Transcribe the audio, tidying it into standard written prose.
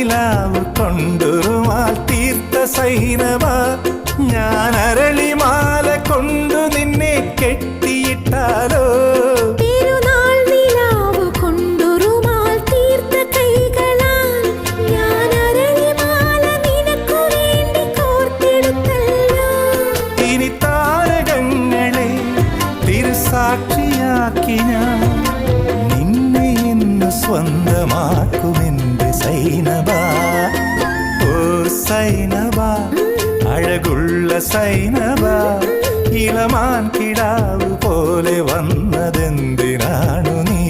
നിലാവ് കൊണ്ടുരുമാൽ തീർത്ത സൈനവ ഞാൻ അരളിമാല കൊണ്ടു നിന്നെ കെട്ടിയിട്ടാലോ തിരുനാൾ നിലാവ് കൊണ്ടുരുമാൽ തീർത്ത കൈകളാൽ ഞാൻ അരളിമാല നിനക്കു വേണ്ടി കോർത്തെടുത്തല്ലോ ഇനി താരകങ്ങളെ തിരുസാക്ഷിയാക്കി ഞാൻ നിന്നെ ഇന്ന് സ്വന്തമാക്കുമെന്റെ സൈനബ ഓ സൈനബ അഴകുള്ള സൈനബ ഇളമാൻ കിടാവ് പോലെ വന്നതെന്തിനാണു നീ